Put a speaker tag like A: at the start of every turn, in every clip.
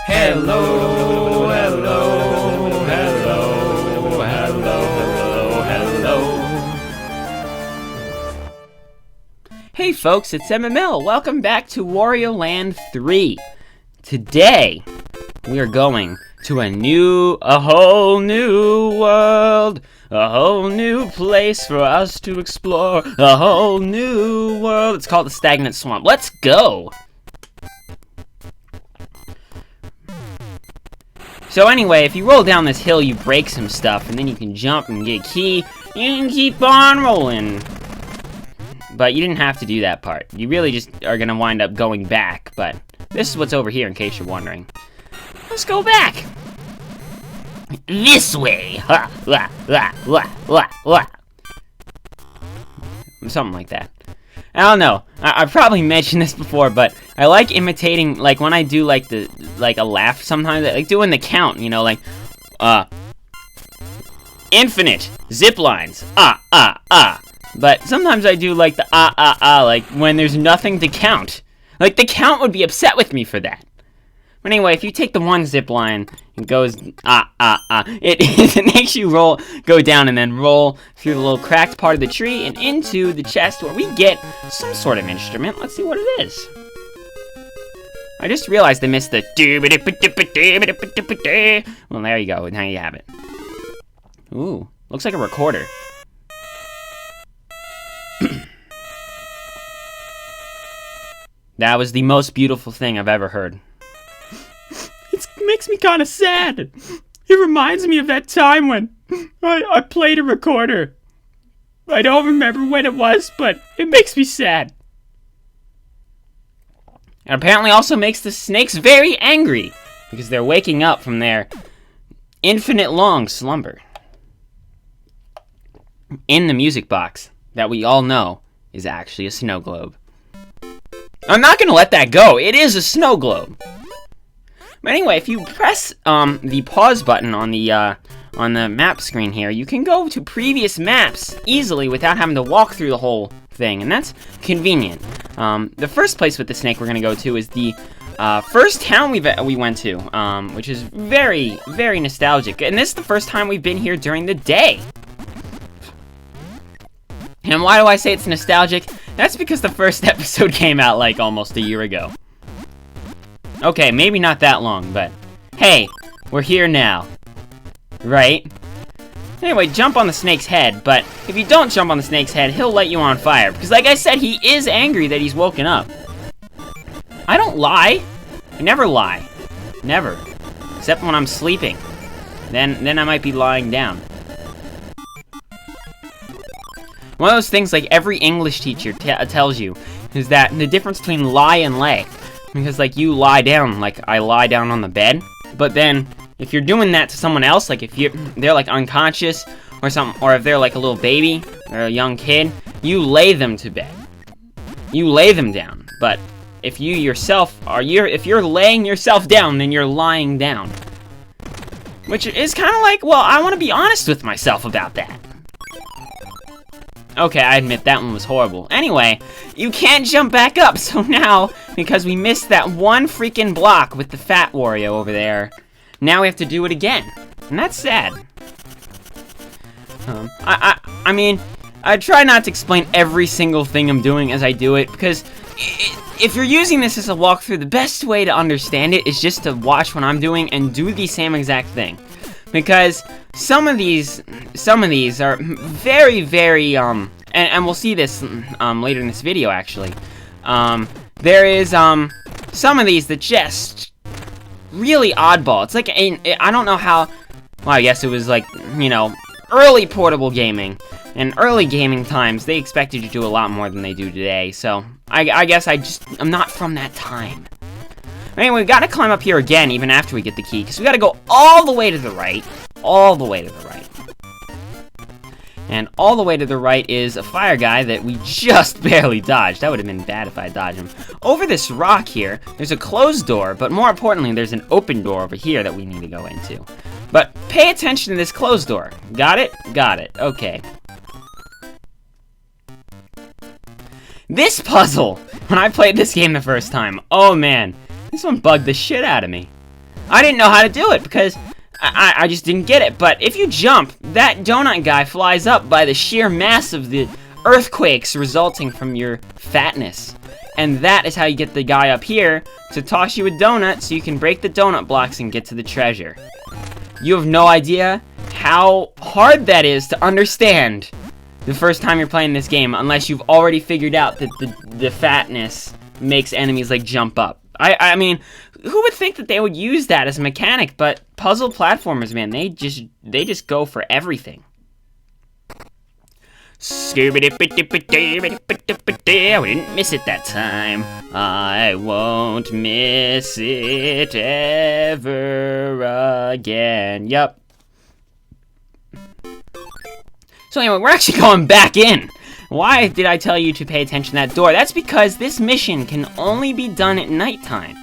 A: Hello, hello, hello, hello, hello. Hey folks, it's MML. Welcome back to Wario Land 3. Today, we are going to a whole new world, a whole new place for us to explore, a whole new world. It's called the Stagnant Swamp. Let's go! So anyway, if you roll down this hill, you break some stuff, and then you can jump and get a key, and keep on rolling. But you didn't have to do that part. You really just are gonna wind up going back, but this is what's over here in case you're wondering. Let's go back! This way! Ha! La! La! La! La! La! Something like that. I don't know. I've probably mentioned this before, but I like imitating, like, when I do, like, a laugh sometimes, like, doing the count, you know, like, infinite zip lines, but sometimes I do, like, the like, when there's nothing to count. Like, the count would be upset with me for that. But anyway, if you take the one zip line, it goes, it makes you go down and then roll through the little cracked part of the tree and into the chest where we get some sort of instrument. Let's see what it is. I just realized I missed the well, there you go, now you have it. Ooh, looks like a recorder. That was the most beautiful thing I've ever heard. It makes me kind of sad. It reminds me of that time when I played a recorder. I don't remember when it was, but it makes me sad. And apparently also makes the snakes very angry, because they're waking up from their infinite long slumber. In the music box, that we all know is actually a snow globe. I'm not going to let that go. It is a snow globe. But anyway, if you press the pause button on the map screen here, you can go to previous maps easily without having to walk through the whole thing, and that's convenient. The first place with the snake we're gonna go to is the first town we went to, which is very, very nostalgic. And this is the first time we've been here during the day. And why do I say it's nostalgic? That's because the first episode came out like almost a year ago. Okay, maybe not that long, but hey, we're here now. Right? Anyway, jump on the snake's head, but if you don't jump on the snake's head, he'll light you on fire. Because like I said, he is angry that he's woken up. I don't lie. I never lie. Never. Except when I'm sleeping. Then I might be lying down. One of those things like every English teacher tells you is that the difference between lie and lay. Because, like, you lie down, like, I lie down on the bed, but then, if you're doing that to someone else, like, if they're, like, unconscious, or something, or if they're, like, a little baby, or a young kid, you lay them to bed. You lay them down, but if you yourself if you're laying yourself down, then you're lying down. Which is kind of like, well, I want to be honest with myself about that. Okay, I admit that one was horrible. Anyway, you can't jump back up, so now, because we missed that one freaking block with the fat Wario over there, now we have to do it again. And that's sad. I mean, I try not to explain every single thing I'm doing as I do it, because if you're using this as a walkthrough, the best way to understand it is just to watch what I'm doing and do the same exact thing. Because some of these are very, very, and we'll see this, later in this video, actually. There is, some of these that just really oddball. It's like, I don't know how, well, I guess it was like, you know, early portable gaming. In early gaming times, they expected you to do a lot more than they do today, so I guess I'm not from that time. Anyway, we gotta climb up here again, even after we get the key, because we gotta go all the way to the right. All the way to the right. And all the way to the right is a fire guy that we just barely dodged. That would have been bad if I dodged him. Over this rock here, there's a closed door, but more importantly, there's an open door over here that we need to go into. But pay attention to this closed door. Got it? Got it. Okay. This puzzle, when I played this game the first time, oh man, this one bugged the shit out of me. I didn't know how to do it because I just didn't get it. But if you jump, that donut guy flies up by the sheer mass of the earthquakes resulting from your fatness. And that is how you get the guy up here to toss you a donut so you can break the donut blocks and get to the treasure. You have no idea how hard that is to understand the first time you're playing this game, unless you've already figured out that the fatness makes enemies like jump up. I mean, who would think that they would use that as a mechanic? But puzzle platformers, man, they just go for everything. We didn't miss it that time. I won't miss it ever again. Yup. So anyway, we're actually going back in. Why did I tell you to pay attention to that door? That's because this mission can only be done at nighttime.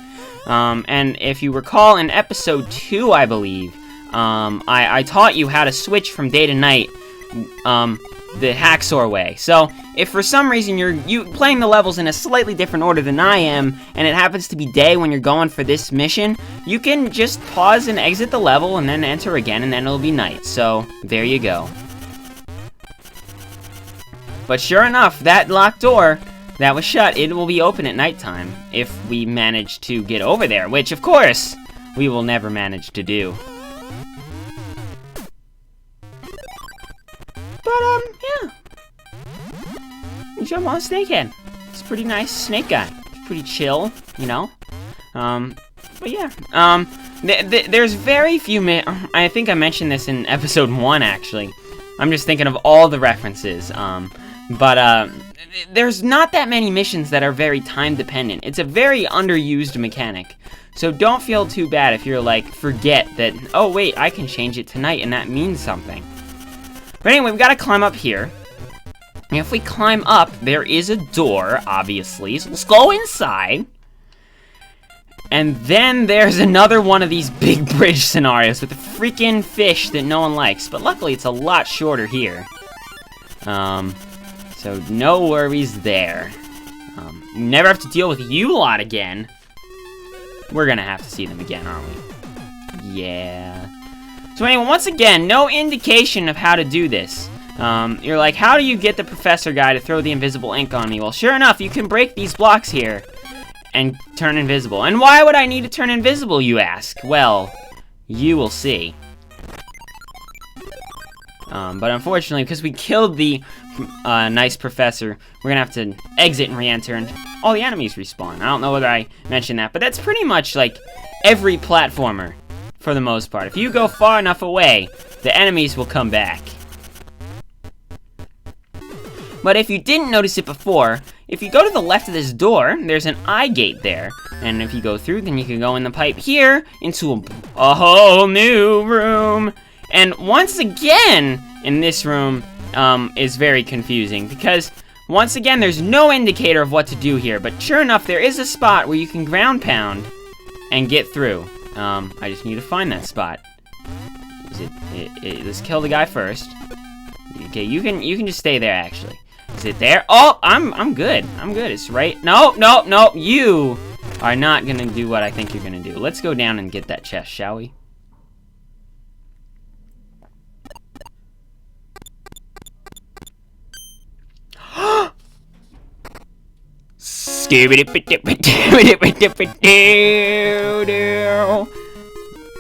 A: And if you recall in episode 2, I believe, I taught you how to switch from day to night, the Hacksaw way. So, if for some reason you're playing the levels in a slightly different order than I am, and it happens to be day when you're going for this mission, you can just pause and exit the level and then enter again, and then it'll be night. So, there you go. But sure enough, that locked door that was shut, it will be open at nighttime if we manage to get over there, which, of course, we will never manage to do. But, yeah. You jump on a snakehead. It's a pretty nice snake guy. It's pretty chill, you know? But yeah. There's very few I think I mentioned this in episode 1, actually. I'm just thinking of all the references. But there's not that many missions that are very time-dependent. It's a very underused mechanic. So don't feel too bad if you're like, forget that, oh wait, I can change it tonight and that means something. But anyway, we gotta climb up here. And if we climb up, there is a door, obviously. So let's go inside. And then there's another one of these big bridge scenarios with a freaking fish that no one likes. But luckily, it's a lot shorter here. So no worries there. We never have to deal with you lot again. We're gonna have to see them again, aren't we? Yeah. So anyway, once again, no indication of how to do this. You're like, how do you get the professor guy to throw the invisible ink on me? Well, sure enough, you can break these blocks here and turn invisible. And why would I need to turn invisible, you ask? Well, you will see. But unfortunately, because we killed the nice professor, we're gonna have to exit and re-enter, and all the enemies respawn. I don't know whether I mentioned that, but that's pretty much like every platformer, for the most part. If you go far enough away, the enemies will come back. But if you didn't notice it before, if you go to the left of this door, there's an eye gate there. And if you go through, then you can go in the pipe here into a whole new room. And once again, in this room, is very confusing. Because, once again, there's no indicator of what to do here. But sure enough, there is a spot where you can ground pound and get through. I just need to find that spot. Let's kill the guy first. Okay, you can just stay there, actually. Is it there? Oh, I'm good. I'm good. It's right. No. You are not gonna do what I think you're gonna do. Let's go down and get that chest, shall we?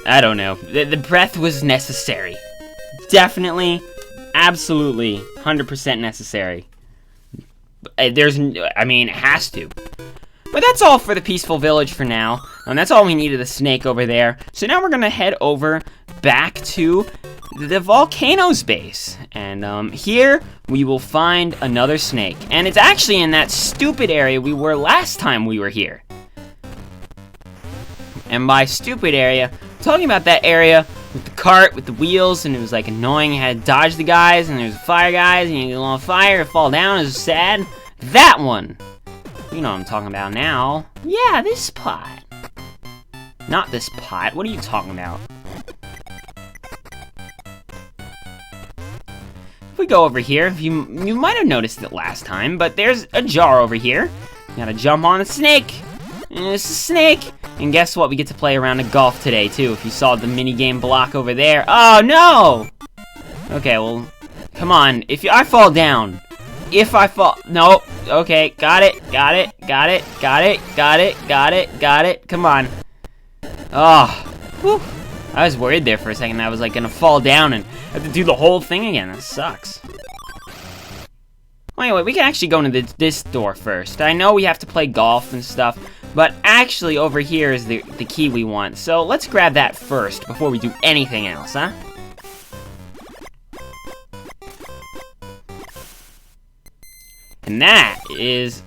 A: I don't know. The breath was necessary. Definitely, absolutely, 100% necessary. I mean, it has to. But that's all for the peaceful village for now. And that's all we need of the snake over there. So now we're gonna head over back to the volcano's base. And here we will find another snake. And it's actually in that stupid area we were last time we were here. And by stupid area, I'm talking about that area with the cart, with the wheels, and it was like annoying. You had to dodge the guys, and there's fire guys, and you get on fire, fall down, it was sad. That one! You know what I'm talking about now. Yeah, this spot. Not this pot. What are you talking about? If we go over here, you might have noticed it last time, but there's a jar over here. You gotta jump on the snake. And it's a snake. And guess what? We get to play a round of golf today, too, if you saw the minigame block over there. Oh, no! Okay, well, come on. If I fall down. If I fall... No. Okay, got it. Come on. Oh. Whew. I was worried there for a second. I was, like, gonna fall down and have to do the whole thing again. That sucks. Well, anyway, we can actually go into this door first. I know we have to play golf and stuff, but actually over here is the key we want. So let's grab that first before we do anything else, huh? And that is,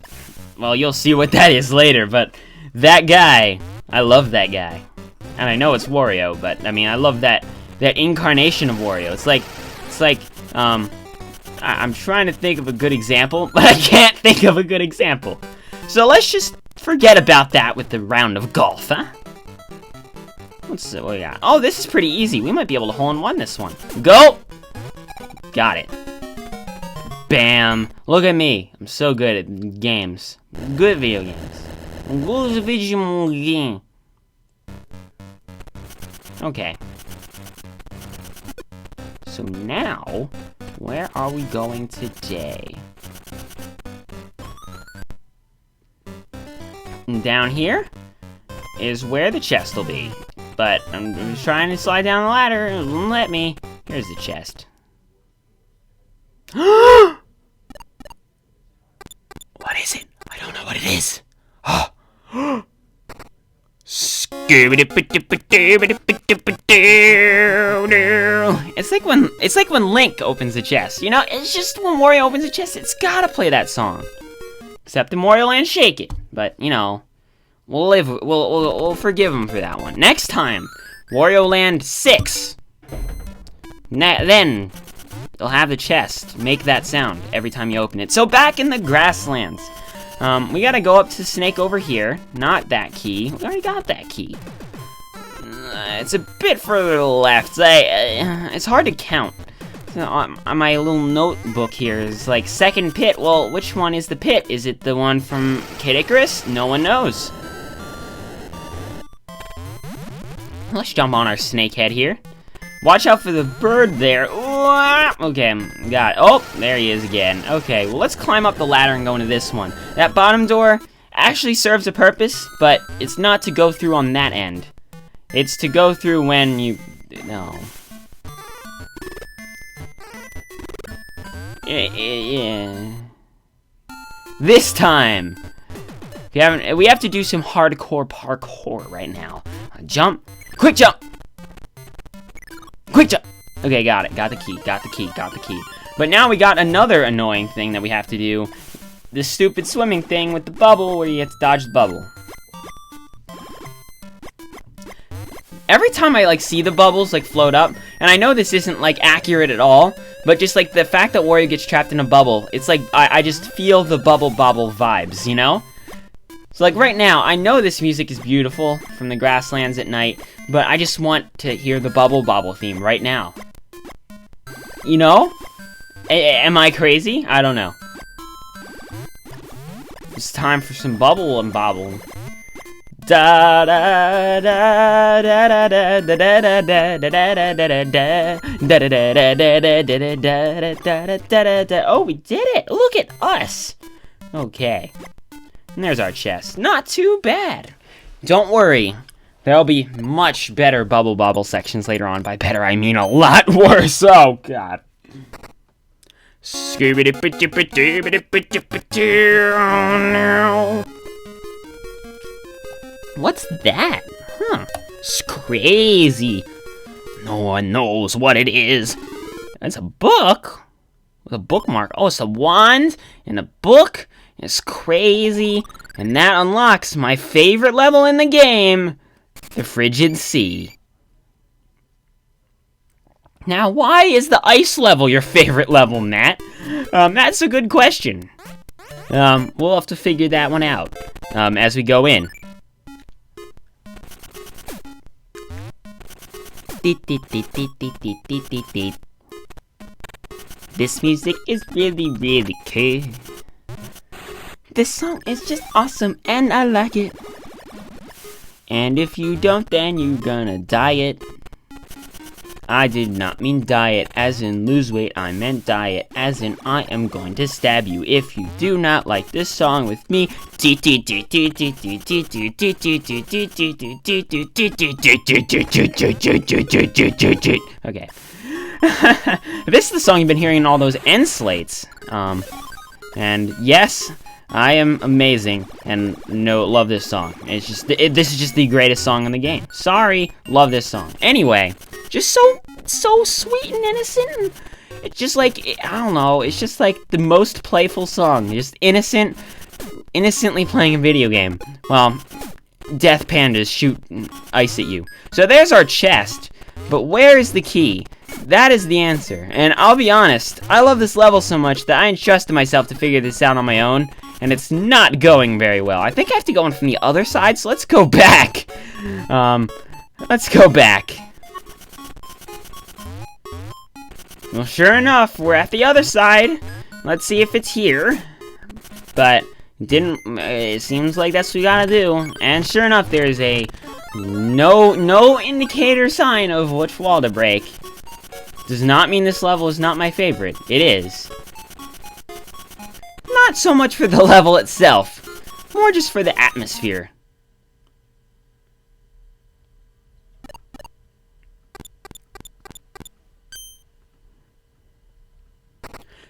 A: well, you'll see what that is later, but that guy, I love that guy. And I know it's Wario, but I mean, I love that incarnation of Wario. It's like, I'm trying to think of a good example, but I can't think of a good example. So let's just forget about that with the round of golf, huh? What we got? Oh, this is pretty easy. We might be able to hole-in-one this one. Go! Got it. Bam! Look at me. I'm so good at games. Good video games. Good video game. Okay. So now, where are we going today? And down here is where the chest will be. But I'm just trying to slide down the ladder. It won't let me. Here's the chest. What is it? I don't know what it is. It's like when Link opens the chest. You know, it's just when Wario opens the chest, it's gotta play that song. Except in Wario Land Shake It. But, you know, we'll forgive him for that one. Next time, Wario Land 6. Then you'll have the chest make that sound every time you open it. So back in the grasslands. We gotta go up to Snake over here. Not that key. We already got that key. It's a bit further to the left. It's hard to count. So on my little notebook here is like second pit. Well, which one is the pit? Is it the one from Kid Icarus? No one knows. Let's jump on our snake head here. Watch out for the bird there. Okay, got it. Oh, there he is again. Okay, well, let's climb up the ladder and go into this one. That bottom door actually serves a purpose, but it's not to go through on that end. It's to go through when you... No. Yeah. This time! If you haven't, we have to do some hardcore parkour right now. Jump. Quick jump! Quick jump! Okay, got it. Got the key. But now we got another annoying thing that we have to do. This stupid swimming thing with the bubble where you have to dodge the bubble. Every time I, like, see the bubbles, like, float up, and I know this isn't, like, accurate at all, but just, like, the fact that Wario gets trapped in a bubble, it's like, I just feel the bubble bobble vibes, you know? So, like, right now, I know this music is beautiful from the grasslands at night, but I just want to hear the bubble bobble theme right now. You know? Am I crazy? I don't know. It's time for some bubble and bobble. Da da da da da da da da da da da da da. Oh, we did it! Look at us! Okay. And there's our chest. Not too bad. Don't worry. There'll be much better bubble bobble sections later on. By better, I mean a lot worse. Oh, God. What's that? Huh. It's crazy. No one knows what it is. It's a book? With a bookmark. Oh, it's a wand and a book. It's crazy. And that unlocks my favorite level in the game. The Frigid Sea. Now, why is the ice level your favorite level, Matt? That's a good question. We'll have to figure that one out, as we go in. This music is really, really cool. This song is just awesome, and I like it. And if you don't, then you're gonna diet. I did not mean diet as in lose weight, I meant diet as in I am going to stab you if you do not like this song with me. Okay. This is the song you've been hearing in all those end slates. And yes, I am amazing, and no, love this song. It's just, this is just the greatest song in the game. Sorry, love this song. Anyway, just so sweet and innocent. And it's just like, I don't know, it's just like the most playful song. Just innocently playing a video game. Well, death pandas shoot ice at you. So there's our chest, but where is the key? That is the answer. And I'll be honest, I love this level so much that I entrusted myself to figure this out on my own, and it's not going very well. I think I have to go in from the other side, so let's go back. Let's go back. Well, sure enough, we're at the other side. Let's see if it's here. But it seems like that's what we gotta do. And sure enough, there's a no indicator sign of which wall to break. Does not mean this level is not my favorite. It is. Not so much for the level itself, more just for the atmosphere.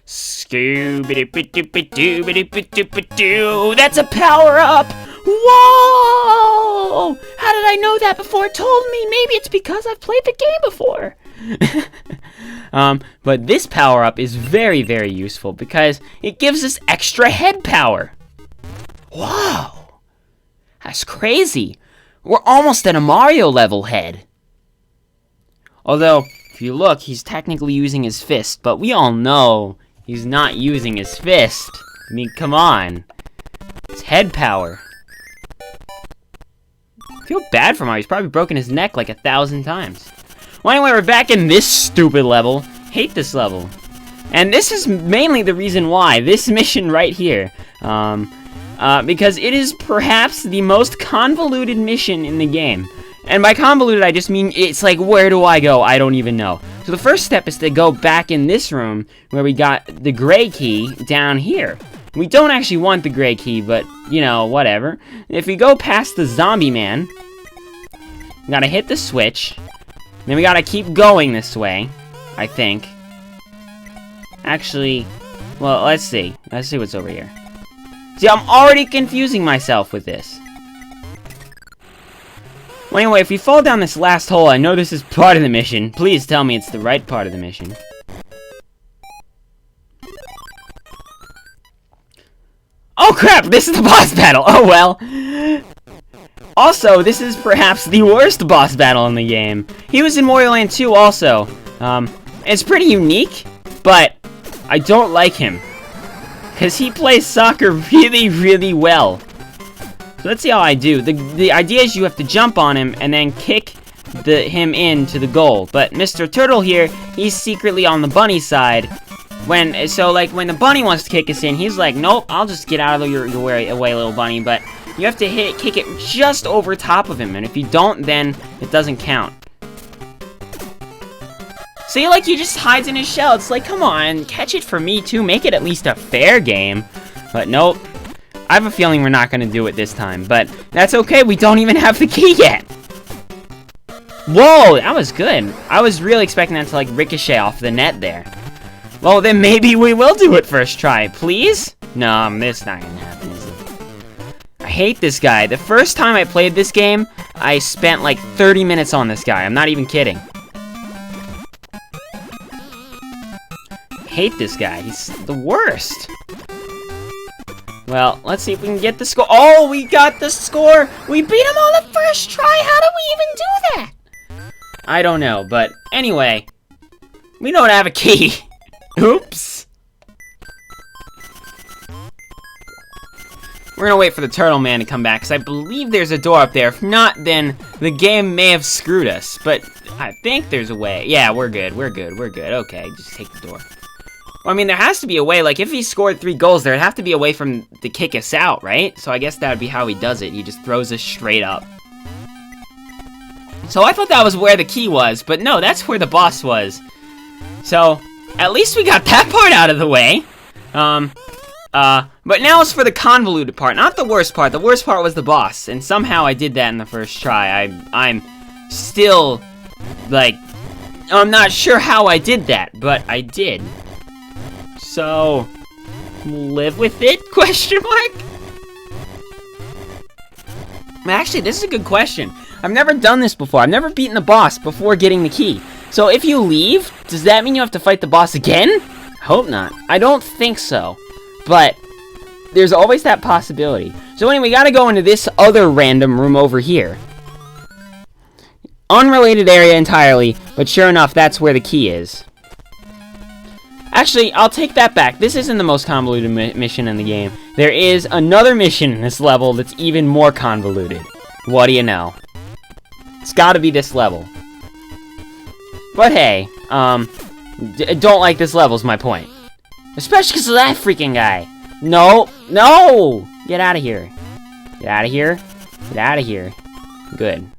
A: Scooby-doo-ba-doo-ba-doo-ba-doo-ba-doo. That's a power-up! Whoa! How did I know that before it told me? Maybe it's because I've played the game before. But this power-up is very, very useful because it gives us extra head power. Wow! That's crazy. We're almost at a Mario level head. Although, if you look, he's technically using his fist, but we all know he's not using his fist. I mean, come on. It's head power. I feel bad for Mario. He's probably broken his neck like 1,000 times. Well, anyway, we're back in this stupid level. Hate this level. And this is mainly the reason why. This mission right here. Because it is perhaps the most convoluted mission in the game. And by convoluted, I just mean it's like, where do I go? I don't even know. So the first step is to go back in this room where we got the gray key down here. We don't actually want the gray key, but, you know, whatever. If we go past the zombie man, we gotta hit the switch. Then we gotta keep going this way, I think. Actually, well, let's see. Let's see what's over here. See, I'm already confusing myself with this. Well, anyway, if we fall down this last hole, I know this is part of the mission. Please tell me it's the right part of the mission. Oh crap, this is the boss battle! Oh well. Also, this is perhaps the worst boss battle in the game. He was in Wario Land 2 also. It's pretty unique, but I don't like him. Because he plays soccer really, really well. So let's see how I do. The idea is you have to jump on him and then kick him into the goal. But Mr. Turtle here, he's secretly on the bunny side. So like when the bunny wants to kick us in, he's like, nope, I'll just get out of your way, little bunny. But you have to kick it just over top of him, and if you don't, then it doesn't count. See, like, he just hides in his shell. It's like, come on, catch it for me too. Make it at least a fair game. But nope. I have a feeling we're not gonna do it this time, but that's okay. We don't even have the key yet. Whoa, that was good. I was really expecting that to like ricochet off the net there. Well, then maybe we will do it first try, please? No, this not gonna happen, is it? I hate this guy. The first time I played this game, I spent like 30 minutes on this guy. I'm not even kidding. I hate this guy. He's the worst. Well, let's see if we can get the score. Oh, we got the score! We beat him on the first try! How did we even do that? I don't know, but anyway, we don't have a key. Oops. We're gonna wait for the turtle man to come back, because I believe there's a door up there. If not, then the game may have screwed us. But I think there's a way. Yeah, we're good. We're good. We're good. Okay, just take the door. Well, I mean, there has to be a way. Like, if he scored 3 goals, there'd have to be a way for him to kick us out, right? So I guess that would be how he does it. He just throws us straight up. So I thought that was where the key was, but no, that's where the boss was. So, at least we got that part out of the way. But now it's for the convoluted part, not the worst part. The worst part was the boss, and somehow I did that in the first try. I'm still, like, I'm not sure how I did that, but I did. So, live with it, question mark? Actually, this is a good question. I've never done this before. I've never beaten the boss before getting the key. So if you leave, does that mean you have to fight the boss again? Hope not. I don't think so. But there's always that possibility. So anyway, we gotta go into this other random room over here. Unrelated area entirely, but sure enough, that's where the key is. Actually, I'll take that back. This isn't the most convoluted mission in the game. There is another mission in this level that's even more convoluted. What do you know? It's gotta be this level. But hey, don't like this level is my point. Especially because of that freaking guy. No, no! Get out of here. Get out of here. Get out of here. Good.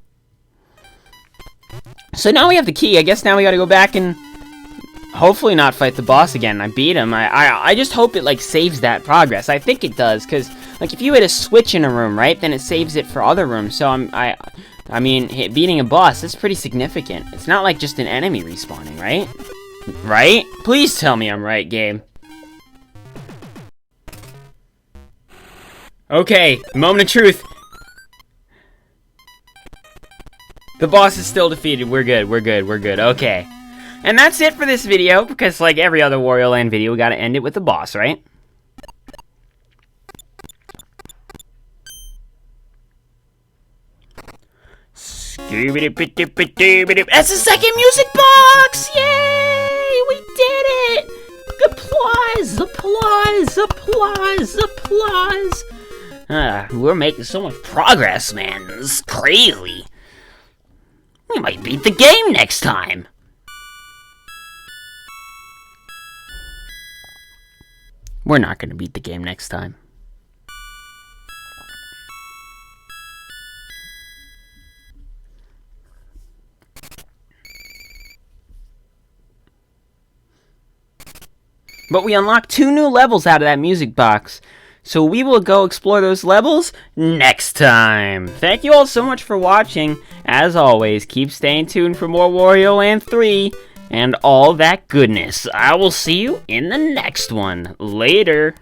A: So now we have the key. I guess now we gotta go back and hopefully not fight the boss again. I beat him. I just hope it, like, saves that progress. I think it does, because, like, if you hit a switch in a room, right, then it saves it for other rooms. So I mean, beating a boss, that's pretty significant. It's not like just an enemy respawning, right? Right? Please tell me I'm right, game. Okay, moment of truth. The boss is still defeated. We're good, we're good, we're good. Okay. And that's it for this video, because like every other Wario Land video, we gotta end it with the boss, right? That's the second music box! Yay! We did it! Applause! Applause! Applause! Applause! We're making so much progress, man. This is crazy. We might beat the game next time. We're not gonna beat the game next time. But we unlocked 2 new levels out of that music box. So we will go explore those levels next time. Thank you all so much for watching. As always, keep staying tuned for more Wario Land 3 and all that goodness. I will see you in the next one. Later.